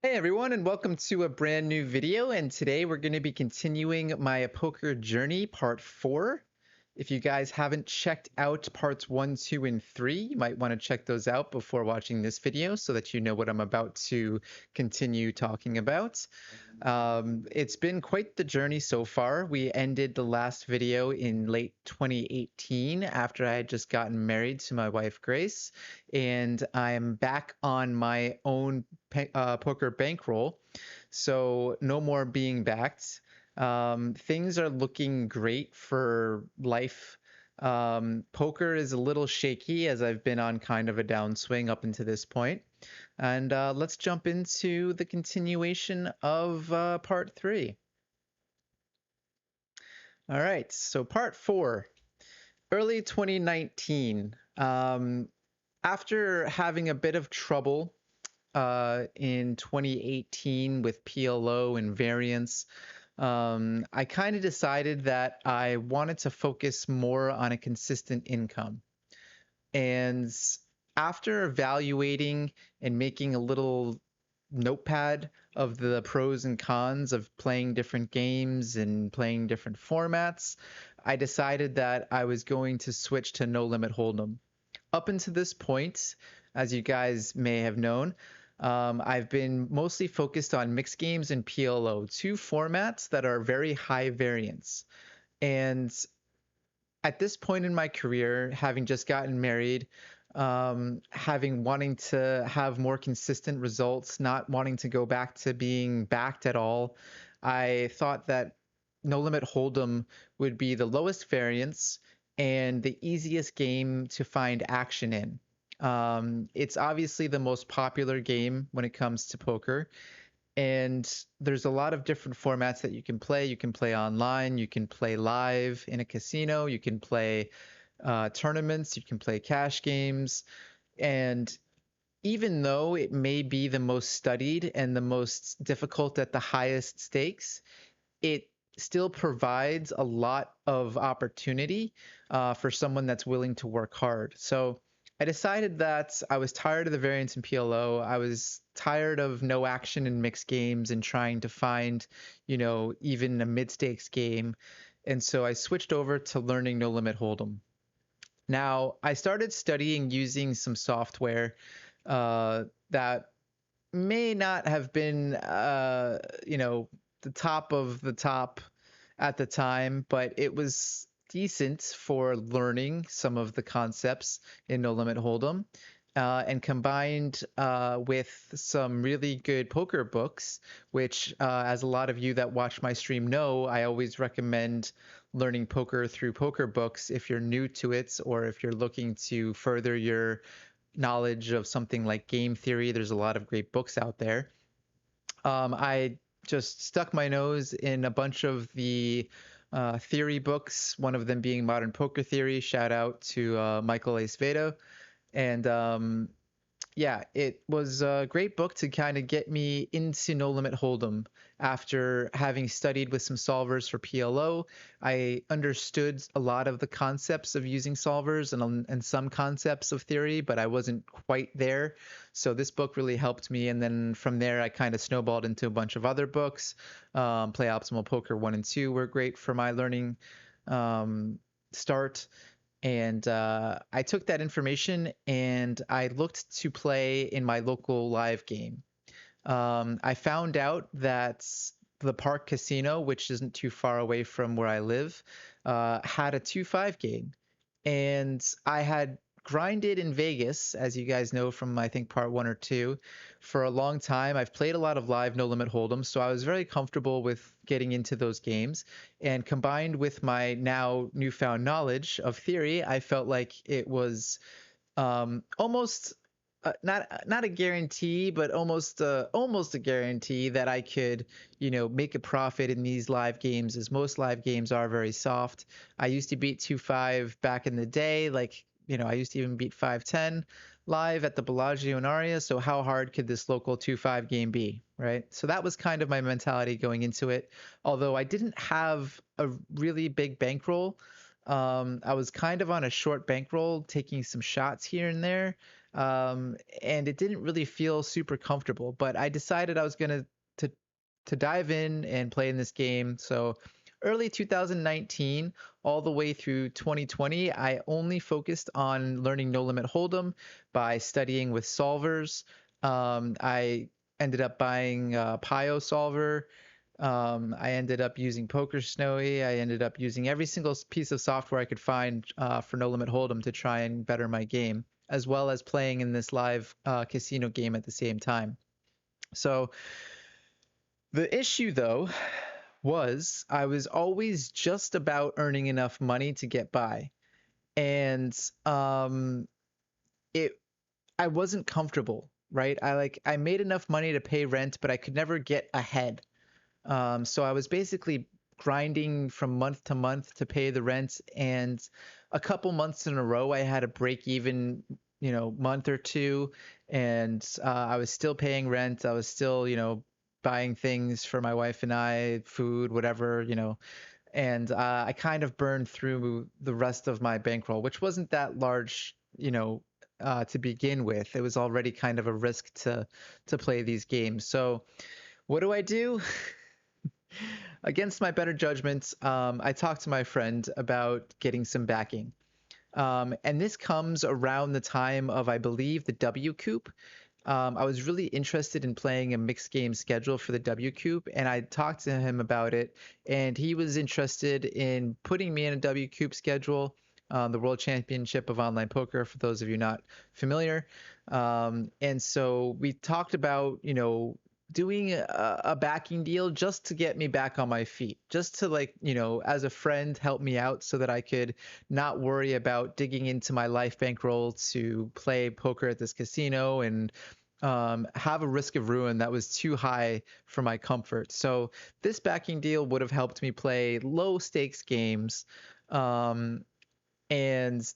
Hey everyone, and welcome to a brand new video. And today we're going to be continuing my poker journey, part 4. If you guys haven't checked out parts 1, 2, and 3, you might want to check those out before watching this video so that you know what I'm about to continue talking about. It's been quite the journey so far. We ended the last video in late 2018 after I had just gotten married to my wife, Grace, and I'm back on my own poker bankroll. So no more being backed. Things are looking great for life. Poker is a little shaky as I've been on kind of a downswing up until this point. And let's jump into the continuation of part 3. All right, so part 4, early 2019. After having a bit of trouble in 2018 with PLO and variance, I kind of decided that I wanted to focus more on a consistent income. And after evaluating and making a little notepad of the pros and cons of playing different games and playing different formats, I decided that I was going to switch to No Limit Hold'em. Up until this point, as you guys may have known, I've been mostly focused on mixed games and PLO, two formats that are very high variance. And at this point in my career, having just gotten married, having wanting to have more consistent results, not wanting to go back to being backed at all, I thought that No Limit Hold'em would be the lowest variance and the easiest game to find action in. It's obviously the most popular game when it comes to poker, and there's a lot of different formats that you can play. You can play online, you can play live in a casino, you can play tournaments, you can play cash games. And even though it may be the most studied and the most difficult at the highest stakes, it still provides a lot of opportunity for someone that's willing to work hard. So I decided that I was tired of the variance in PLO. I was tired of no action in mixed games and trying to find, even a mid stakes game. And so I switched over to learning No Limit Hold'em. Now, I started studying using some software that may not have been, the top of the top at the time, but it was decent for learning some of the concepts in No Limit Hold'em. And combined with some really good poker books, which, as a lot of you that watch my stream know, I always recommend learning poker through poker books if you're new to it or if you're looking to further your knowledge of something like game theory. There's a lot of great books out there. I just stuck my nose in a bunch of the theory books, one of them being Modern Poker Theory. Shout out to Michael Acevedo. And yeah, it was a great book to kind of get me into No Limit Hold'em. After having studied with some solvers for PLO, I understood a lot of the concepts of using solvers and some concepts of theory, but I wasn't quite there. So this book really helped me. And then from there, I kind of snowballed into a bunch of other books. Play Optimal Poker 1 and 2 were great for my learning start. And I took that information and I looked to play in my local live game. I found out that the Park Casino, which isn't too far away from where I live, had a 2-5 game. And I had grinded in Vegas, as you guys know from I think part 1 or 2, for a long time. I've played a lot of live No Limit Hold'em, so I was very comfortable with getting into those games. And combined with my now newfound knowledge of theory, I felt like it was almost not a guarantee, but almost a guarantee that I could, make a profit in these live games, as most live games are very soft. I used to beat 2-5 back in the day, like I used to even beat 5-10 live at the Bellagio in Aria. So how hard could this local 2-5 game be, right? So that was kind of my mentality going into it. Although I didn't have a really big bankroll. I was kind of on a short bankroll, taking some shots here and there. and it didn't really feel super comfortable. But I decided I was gonna to to dive in and play in this game. So early 2019 all the way through 2020, I only focused on learning No Limit Hold'em by studying with solvers. I ended up buying Pio solver. I ended up using Poker Snowy. I ended up using every single piece of software I could find for No Limit Hold'em to try and better my game, as well as playing in this live casino game at the same time. So the issue, though, was I was always just about earning enough money to get by, and it I wasn't comfortable, right? I made enough money to pay rent, but I could never get ahead. So I was basically grinding from month to month to pay the rent, and a couple months in a row, I had a break even, month or two, and I was still paying rent. I was still, buying things for my wife and I, food, whatever, and I kind of burned through the rest of my bankroll, which wasn't that large, to begin with. It was already kind of a risk to play these games. So what do? Against my better judgment, I talked to my friend about getting some backing. And this comes around the time of, I believe, the W Coop. I was really interested in playing a mixed game schedule for the W Coop, and I talked to him about it, and he was interested in putting me in a W Coop schedule, the World Championship of Online Poker, for those of you not familiar. And so we talked about, doing a backing deal just to get me back on my feet, just to, like, as a friend, help me out so that I could not worry about digging into my life bankroll to play poker at this casino and have a risk of ruin that was too high for my comfort. So this backing deal would have helped me play low stakes games. And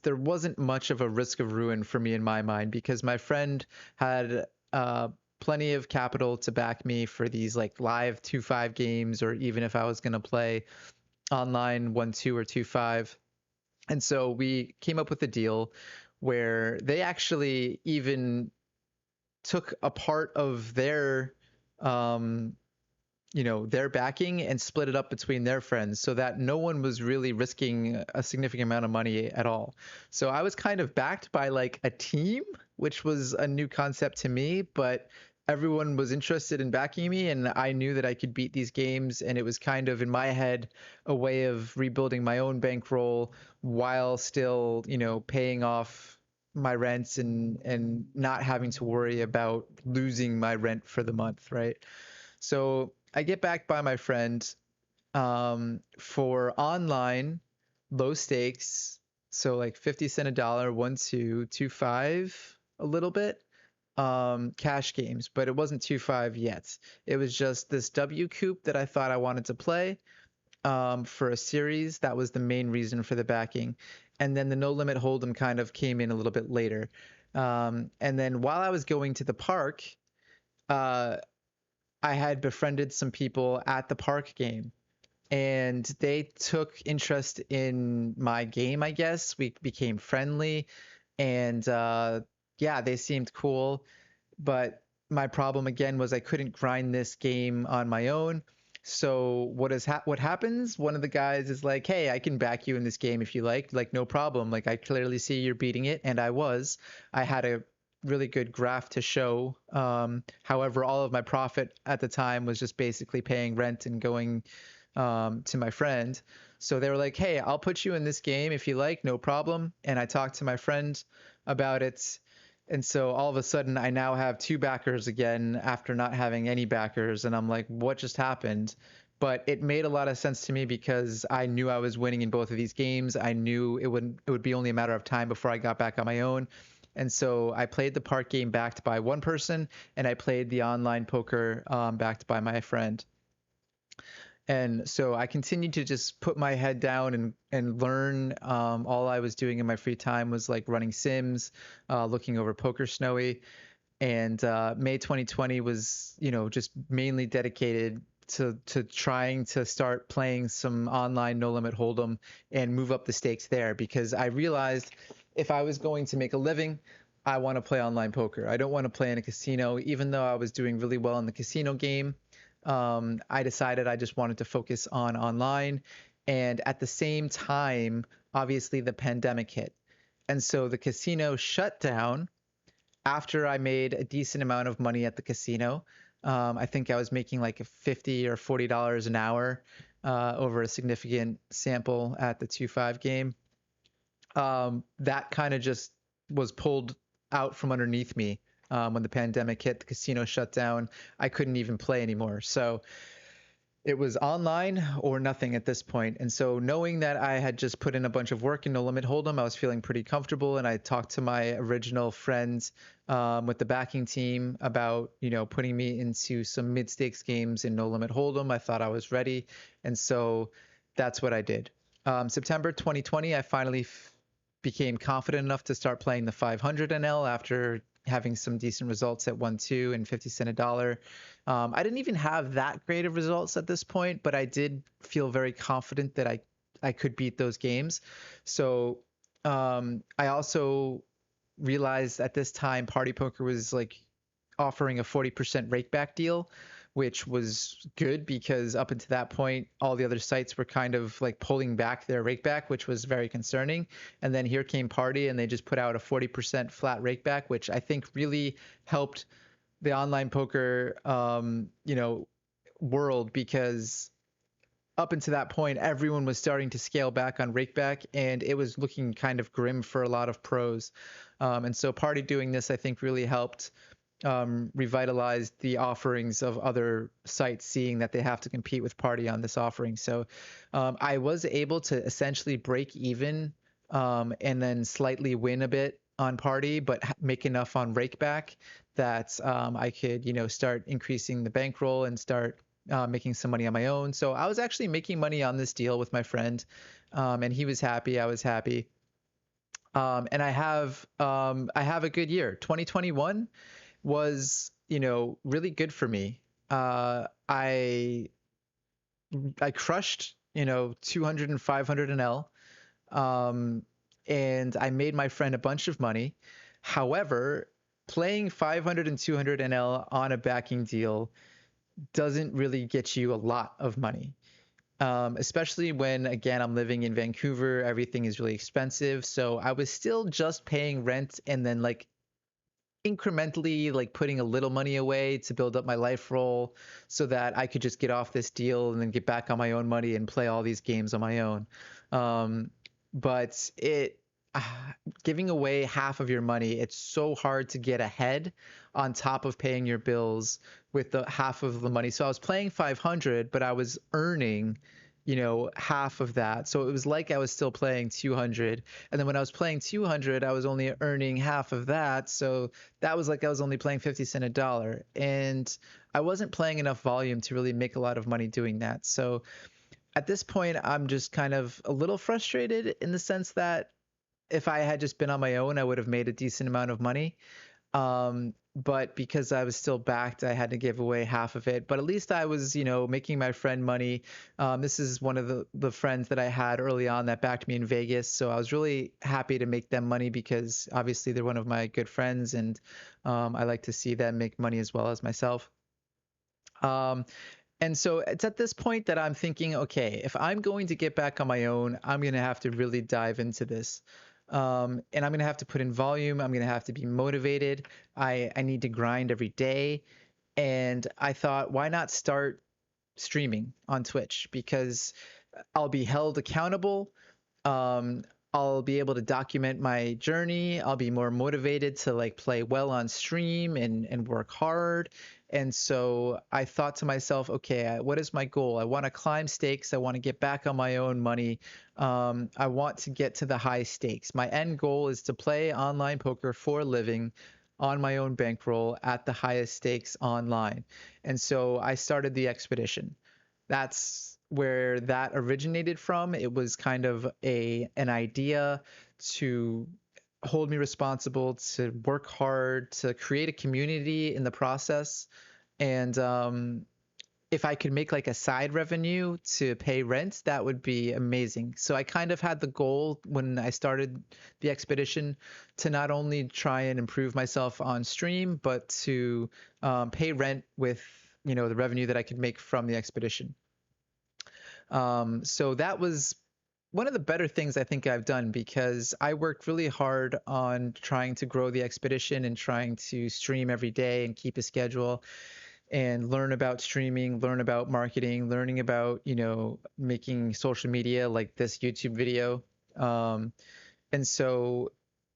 there wasn't much of a risk of ruin for me in my mind because my friend had plenty of capital to back me for these like live 2-5 games, or even if I was going to play online 1-2 or 2-5. And so we came up with a deal where they actually even took a part of um, their backing and split it up between their friends so that no one was really risking a significant amount of money at all. So I was kind of backed by like a team, which was a new concept to me, but everyone was interested in backing me, and I knew that I could beat these games, and it was kind of in my head a way of rebuilding my own bankroll while still, paying off my rents and not having to worry about losing my rent for the month, right? So I get backed by my friend for online low stakes, so like 50 cent a dollar, 1-2, 2-5, a little bit, cash games, but it wasn't 2-5 yet. It was just this W Coop that I thought I wanted to play for a series. That was the main reason for the backing. And then the No Limit Hold'em kind of came in a little bit later. And then while I was going to the park, uh, I had befriended some people at the park game, and they took interest in my game, I guess. We became friendly, and yeah, they seemed cool. But my problem again was I couldn't grind this game on my own. So what happens? One of the guys is like, "Hey, I can back you in this game if you like, no problem. Like, I clearly see you're beating it," and I was. I had a really good graph to show. However, all of my profit at the time was just basically paying rent and going to my friend. So they were like, "Hey, I'll put you in this game if you like, no problem." And I talked to my friend about it. And so all of a sudden, I now have two backers again after not having any backers. And I'm like, what just happened? But it made a lot of sense to me because I knew I was winning in both of these games. I knew it would be only a matter of time before I got back on my own. And so I played the park game backed by one person, and I played the online poker backed by my friend. And so I continued to just put my head down and learn. All I was doing in my free time was like running Sims, looking over Poker Snowy. And May 2020 was, just mainly dedicated to trying to start playing some online No Limit Hold'em and move up the stakes there, because I realized if I was going to make a living I want to play online poker. I don't want to play in a casino, even though I was doing really well in the casino game. I decided I just wanted to focus on online. And at the same time, obviously, the pandemic hit. And so the casino shut down after I made a decent amount of money at the casino. I think I was making like 50 or $40 an hour over a significant sample at the 2-5 game. That kind of just was pulled out from underneath me when the pandemic hit. The casino shut down. I couldn't even play anymore. So it was online or nothing at this point. And so knowing that I had just put in a bunch of work in No Limit Hold'em, I was feeling pretty comfortable. And I talked to my original friends with the backing team about, putting me into some mid stakes games in No Limit Hold'em. I thought I was ready. And so that's what I did. September 2020, I finally became confident enough to start playing the 500 NL after having some decent results at 1-2 and 50 cent a dollar. I didn't even have that great of results at this point, but I did feel very confident that I could beat those games. So I also realized at this time Party Poker was like offering a 40% rakeback deal, which was good because up until that point, all the other sites were kind of like pulling back their rakeback, which was very concerning. And then here came Party and they just put out a 40% flat rakeback, which I think really helped the online poker, world because up until that point, everyone was starting to scale back on rakeback, and it was looking kind of grim for a lot of pros. And so Party doing this, I think, really helped revitalize the offerings of other sites, seeing that they have to compete with Party on this offering. So I was able to essentially break even and then slightly win a bit on Party, but make enough on rakeback that I could, start increasing the bankroll and start making some money on my own. So I was actually making money on this deal with my friend, and he was happy. I was happy. And I have a good year. 2021 was, really good for me. I crushed, 200 and 500 and L. And I made my friend a bunch of money. However, playing 500 and 200 NL on a backing deal doesn't really get you a lot of money. Especially when, again, I'm living in Vancouver, everything is really expensive. So I was still just paying rent and then like incrementally like putting a little money away to build up my life roll so that I could just get off this deal and then get back on my own money and play all these games on my own. But giving away half of your money, it's so hard to get ahead on top of paying your bills with the half of the money. So I was playing 500, but I was earning, half of that. So it was like I was still playing 200. And then when I was playing 200, I was only earning half of that. So that was like I was only playing 50 cent a dollar. And I wasn't playing enough volume to really make a lot of money doing that. So at this point, I'm just kind of a little frustrated in the sense that if I had just been on my own, I would have made a decent amount of money. But because I was still backed, I had to give away half of it. But at least I was, making my friend money. This is one of the friends that I had early on that backed me in Vegas. So I was really happy to make them money because obviously they're one of my good friends and I like to see them make money as well as myself. Um, and so it's at this point that I'm thinking, okay, if I'm going to get back on my own, I'm going to have to really dive into this. And I'm going to have to put in volume. I'm going to have to be motivated. I need to grind every day. And I thought, why not start streaming on Twitch? Because I'll be held accountable. Um, I'll be able to document my journey. I'll be more motivated to like play well on stream and work hard. And so I thought to myself, okay, what is my goal? I want to climb stakes. I want to get back on my own money. I want to get to the high stakes. My end goal is to play online poker for a living on my own bankroll at the highest stakes online. And so I started the expedition. That's where that originated from. It was kind of an idea to hold me responsible, to work hard, to create a community in the process. And if I could make like a side revenue to pay rent, that would be amazing. So I kind of had the goal when I started the expedition to not only try and improve myself on stream, but to pay rent with, the revenue that I could make from the expedition. So that was one of the better things I think I've done because I worked really hard on trying to grow the expedition and trying to stream every day and keep a schedule and learn about streaming, learn about marketing, learning about, making social media like this YouTube video. Um, and so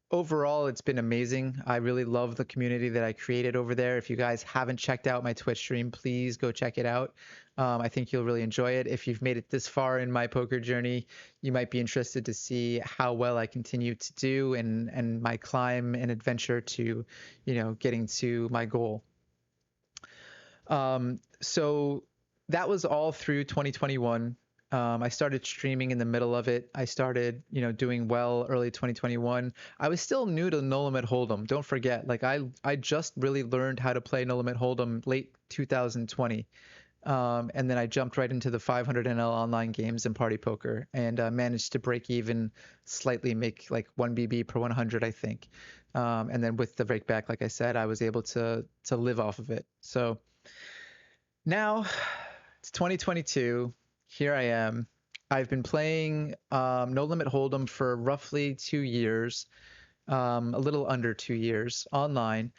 overall, it's been amazing. I really love the community that I created over there. If you guys haven't checked out my Twitch stream, please go check it out. I think you'll really enjoy it. If you've made it this far in my poker journey, you might be interested to see how well I continue to do and my climb and adventure to, getting to my goal. So that was all through 2021. I started streaming in the middle of it. I started, doing well early 2021. I was still new to No Limit Hold'em. Don't forget, like I just really learned how to play No Limit Hold'em late 2020. And then I jumped right into the 500 NL online games and party poker and managed to break even slightly, make like 1 BB per 100, I think. And then with the break back, like I said, I was able to live off of it. So now it's 2022. Here I am. I've been playing No Limit Hold'em for roughly 2 years, a little under 2 years online.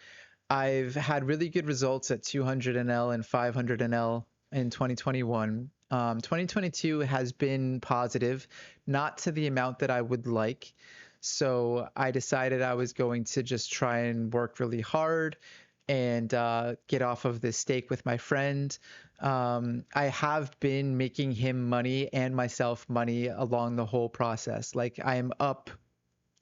I've had really good results at 200 NL and 500 NL in 2021. 2022 has been positive, not to the amount that I would like. So I decided I was going to just try and work really hard and get off of this stake with my friend. I have been making him money and myself money along the whole process. Like I am up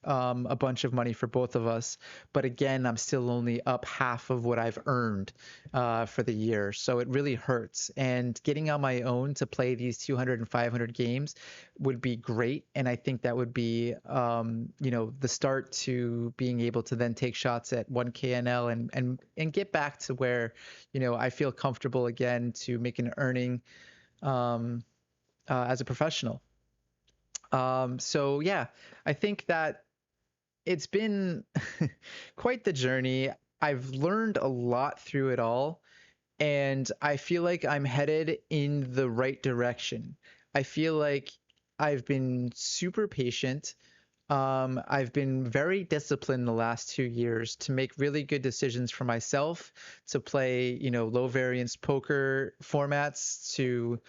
a bunch of money for both of us, but again, I'm still only up half of what I've earned for the year. So it really hurts. And getting on my own to play these 200 and 500 games would be great. And I think that would be, the start to being able to then take shots at 1K NL and get back to where, I feel comfortable again to make an earning as a professional. So yeah, I think that it's been quite the journey. I've learned a lot through it all, and I feel like I'm headed in the right direction. I feel like I've been super patient. I've been very disciplined the last 2 years to make really good decisions for myself, to play, low variance poker formats, to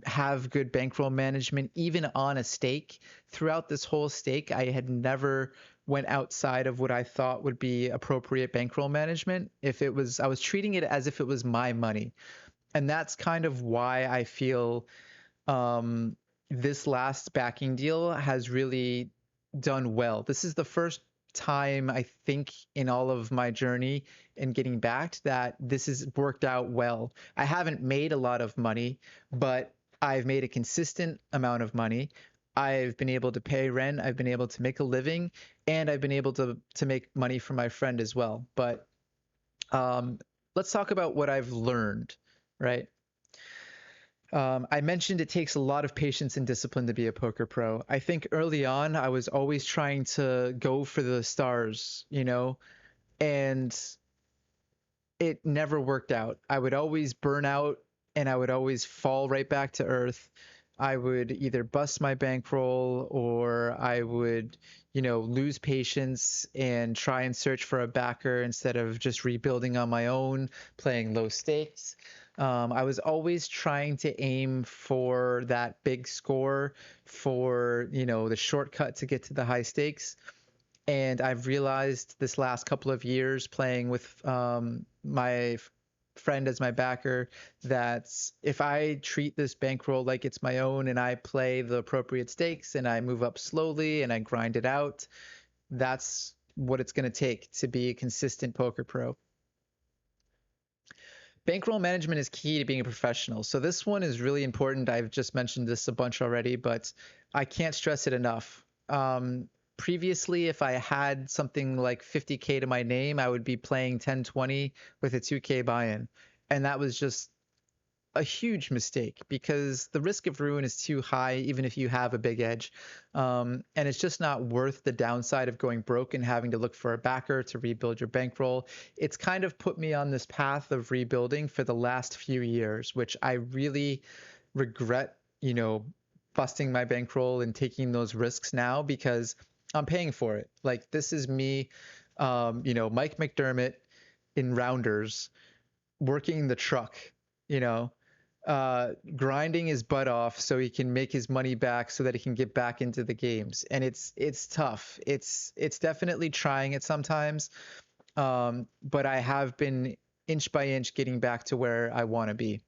have good bankroll management, even on a stake. Throughout this whole stake, I had never went outside of what I thought would be appropriate bankroll management. If it was, I was treating it as if it was my money. And that's kind of why I feel this last backing deal has really done well. This is the first time I think in all of my journey in getting backed that this has worked out well. I haven't made a lot of money, but I've made a consistent amount of money. I've been able to pay rent, I've been able to make a living, and I've been able to make money for my friend as well. But um, let's talk about what I've learned, right? I mentioned it takes a lot of patience and discipline to be a poker pro. I think early on, I was always trying to go for the stars, and it never worked out. I would always burn out and I would always fall right back to earth. I would either bust my bankroll or I would, lose patience and try and search for a backer instead of just rebuilding on my own, playing low stakes. I was always trying to aim for that big score for, the shortcut to get to the high stakes. And I've realized this last couple of years playing with my friend as my backer that if I treat this bankroll like it's my own and I play the appropriate stakes and I move up slowly and I grind it out, that's what it's going to take to be a consistent poker pro. Bankroll management is key to being a professional. So this one is really important. I've just mentioned this a bunch already, but I can't stress it enough. Previously, if I had something like 50K to my name, I would be playing 10-20 with a 2K buy-in. And that was just a huge mistake because the risk of ruin is too high, even if you have a big edge. And it's just not worth the downside of going broke and having to look for a backer to rebuild your bankroll. It's kind of put me on this path of rebuilding for the last few years, which I really regret, busting my bankroll and taking those risks now because I'm paying for it. Like this is me, Mike McDermott in Rounders working the truck, you know, grinding his butt off so he can make his money back so that he can get back into the games. And it's tough. It's definitely trying it sometimes. But I have been inch by inch getting back to where I want to be.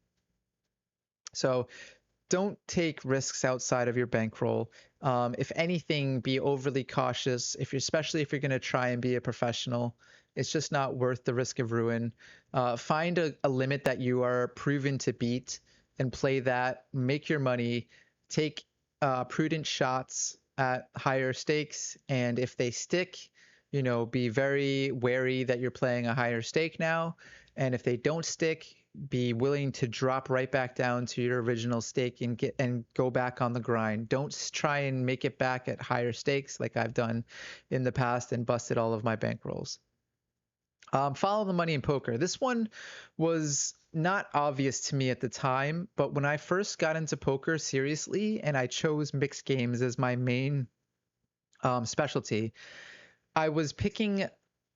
So don't take risks outside of your bankroll. If anything, be overly cautious. Especially if you're going to try and be a professional, it's just not worth the risk of ruin. Find a limit that you are proven to beat and play that. Make your money. Take prudent shots at higher stakes, and if they stick, be very wary that you're playing a higher stake now. And if they don't stick, be willing to drop right back down to your original stake and go back on the grind. Don't try and make it back at higher stakes like I've done in the past and busted all of my bankrolls. Follow the money in poker. This one was not obvious to me at the time, but when I first got into poker seriously and I chose mixed games as my main specialty, I was picking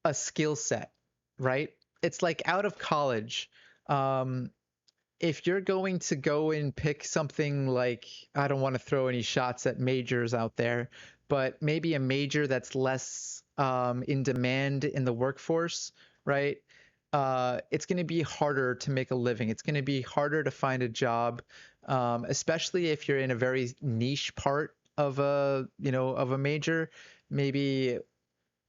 a skill set, right? It's like out of college. If you're going to go and pick something like, I don't want to throw any shots at majors out there, but maybe a major that's less in demand in the workforce, right? It's going to be harder to make a living. It's going to be harder to find a job, especially if you're in a very niche part of a major. Maybe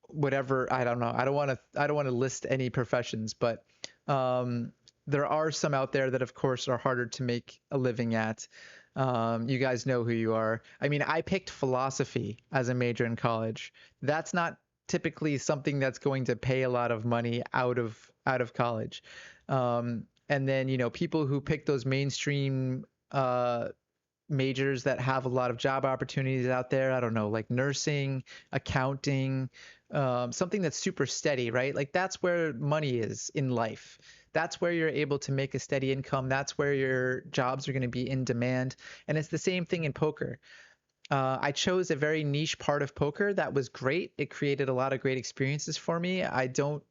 whatever, I don't know. I don't want to list any professions, but there are some out there that of course are harder to make a living at. You guys know who you are. I mean, I picked philosophy as a major in college. That's not typically something that's going to pay a lot of money out of college. And then, people who pick those mainstream majors that have a lot of job opportunities out there. I don't know, like nursing, accounting, something that's super steady, right? Like that's where money is in life. That's where you're able to make a steady income. That's where your jobs are going to be in demand. And it's the same thing in poker. I chose a very niche part of poker that was great. It created a lot of great experiences for me. I don't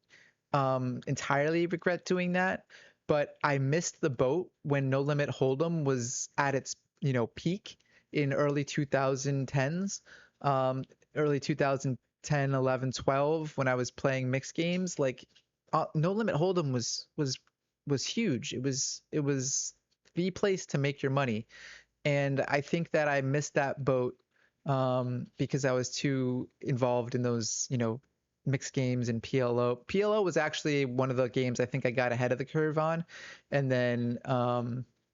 entirely regret doing that, but I missed the boat when No Limit Hold'em was at its peak in early 2010s, early 2010, 11, 12 when I was playing mixed games. Like No Limit Hold'em was huge. It was the place to make your money, and I think that I missed that boat because I was too involved in those mixed games and PLO. PLO was actually one of the games I think I got ahead of the curve on, and then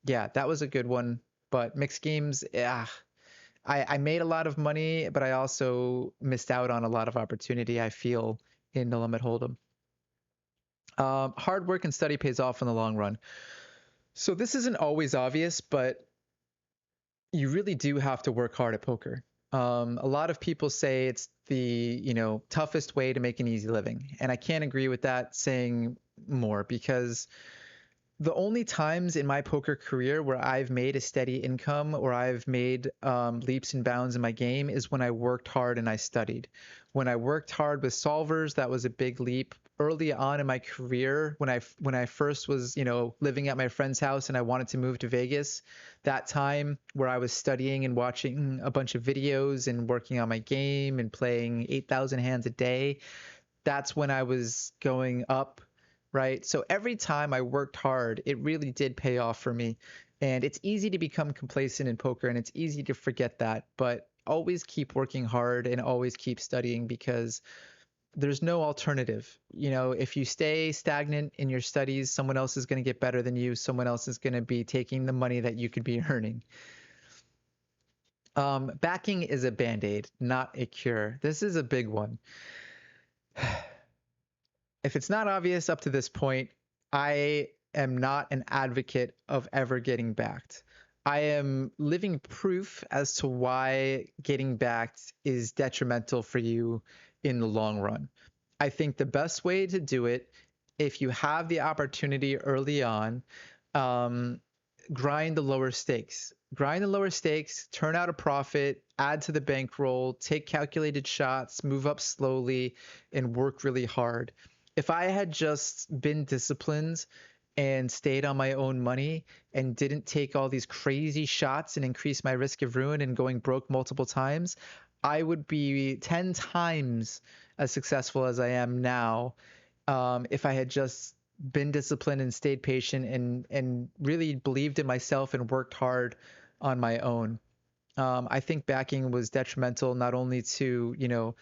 yeah, that was a good one. But mixed games, yeah, I made a lot of money, but I also missed out on a lot of opportunity, I feel, in No Limit Hold'em. Hard work and study pays off in the long run. So this isn't always obvious, but you really do have to work hard at poker. A lot of people say it's the toughest way to make an easy living, and I can't agree with that saying more because the only times in my poker career where I've made a steady income or I've made leaps and bounds in my game is when I worked hard and I studied. When I worked hard with solvers, that was a big leap. Early on in my career, when I first was living at my friend's house and I wanted to move to Vegas, that time where I was studying and watching a bunch of videos and working on my game and playing 8,000 hands a day, that's when I was going up, right? So every time I worked hard, it really did pay off for me. And it's easy to become complacent in poker and it's easy to forget that, but always keep working hard and always keep studying because there's no alternative. If you stay stagnant in your studies, someone else is going to get better than you. Someone else is going to be taking the money that you could be earning. Backing is a band-aid, not a cure. This is a big one. If it's not obvious up to this point, I am not an advocate of ever getting backed. I am living proof as to why getting backed is detrimental for you in the long run. I think the best way to do it, if you have the opportunity early on, um, grind the lower stakes. Grind the lower stakes, turn out a profit, add to the bankroll, take calculated shots, move up slowly, and work really hard. If I had just been disciplined and stayed on my own money and didn't take all these crazy shots and increase my risk of ruin and going broke multiple times, I would be 10 times as successful as I am now, if I had just been disciplined and stayed patient and really believed in myself and worked hard on my own. I think backing was detrimental not only to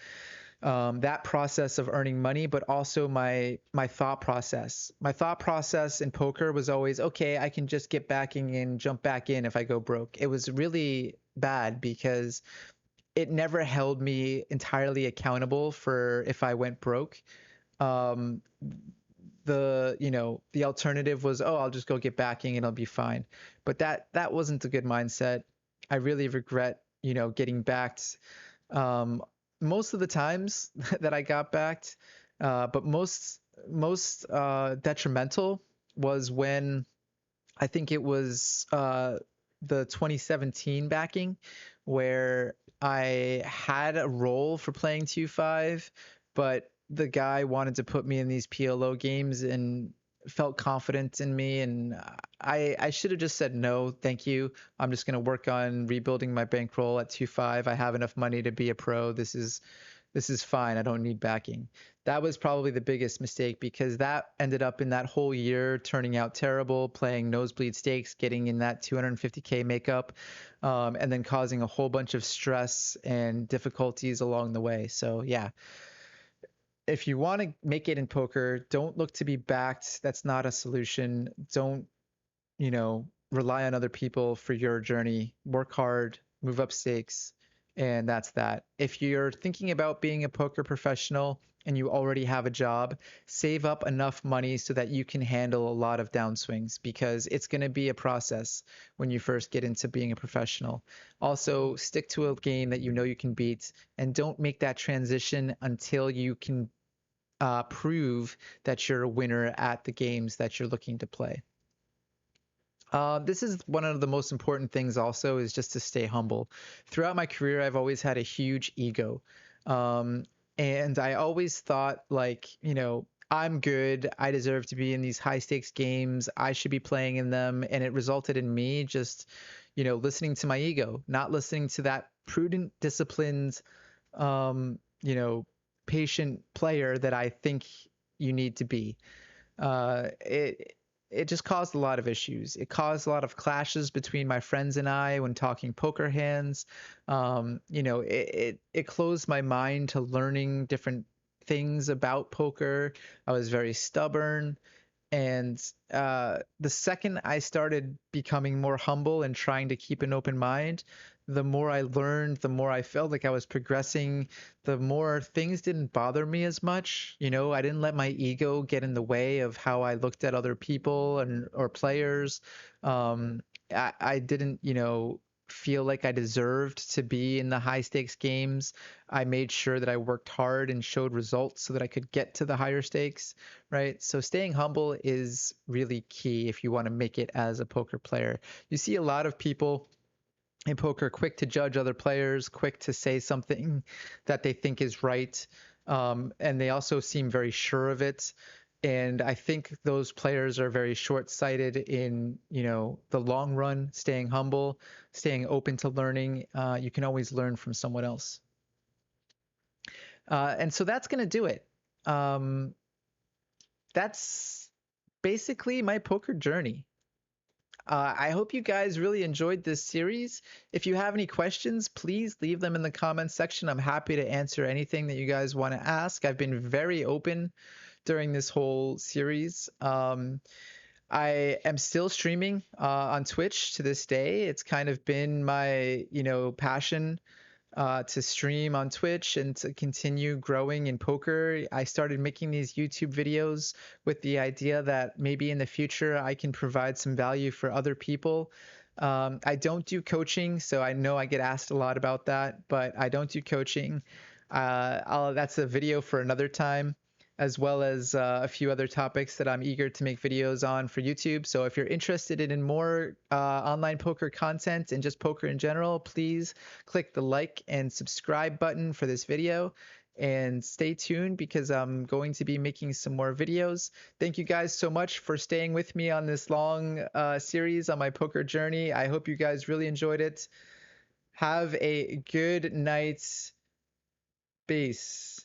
that process of earning money, but also my thought process. My thought process in poker was always, okay, I can just get backing and jump back in if I go broke. It was really bad because it never held me entirely accountable for if I went broke. Um, the alternative was, oh, I'll just go get backing and I'll be fine. But that wasn't a good mindset. I really regret getting backed um, most of the times that I got backed. But most detrimental was when I think it was the 2017 backing, where I had a role for playing 2-5, but the guy wanted to put me in these PLO games and felt confident in me, and I should have just said no, thank you. I'm just going to work on rebuilding my bankroll at 2-5. I have enough money to be a pro. This is fine. I don't need backing. That was probably the biggest mistake because that ended up in that whole year turning out terrible, playing nosebleed stakes, getting in that 250K makeup, and then causing a whole bunch of stress and difficulties along the way. So yeah, if you want to make it in poker, don't look to be backed. That's not a solution. Don't rely on other people for your journey. Work hard, move up stakes, and that's that. If you're thinking about being a poker professional and you already have a job, save up enough money so that you can handle a lot of downswings because it's going to be a process when you first get into being a professional. Also, stick to a game that you know you can beat and don't make that transition until you can prove that you're a winner at the games that you're looking to play. This is one of the most important things also is just to stay humble. Throughout my career, I've always had a huge ego. Um, and I always thought like, I'm good. I deserve to be in these high stakes games. I should be playing in them. And it resulted in me just, listening to my ego, not listening to that prudent, disciplined, you know, patient player that I think you need to be. It just caused a lot of issues. It caused a lot of clashes between my friends and I when talking poker hands. It closed my mind to learning different things about poker. I was very stubborn. And the second I started becoming more humble and trying to keep an open mind, the more I learned, the more I felt like I was progressing, the more things didn't bother me as much. I didn't let my ego get in the way of how I looked at other people and or players. I didn't, feel like I deserved to be in the high stakes games. I made sure that I worked hard and showed results so that I could get to the higher stakes, right? So staying humble is really key if you want to make it as a poker player. You see a lot of people in poker quick to judge other players, quick to say something that they think is right. And they also seem very sure of it. And I think those players are very short-sighted in, the long run, staying humble, staying open to learning. You can always learn from someone else. And so that's going to do it. That's basically my poker journey. I hope you guys really enjoyed this series. If you have any questions, please leave them in the comments section. I'm happy to answer anything that you guys want to ask. I've been very open during this whole series. I am still streaming on Twitch to this day. It's kind of been my, passion to stream on Twitch and to continue growing in poker. I started making these YouTube videos with the idea that maybe in the future I can provide some value for other people. I don't do coaching, so I know I get asked a lot about that, but I don't do coaching. That's a video for another time, as well as a few other topics that I'm eager to make videos on for YouTube. So if you're interested in more online poker content and just poker in general, please click the like and subscribe button for this video and stay tuned because I'm going to be making some more videos. Thank you guys so much for staying with me on this long series on my poker journey. I hope you guys really enjoyed it. Have a good night. Peace.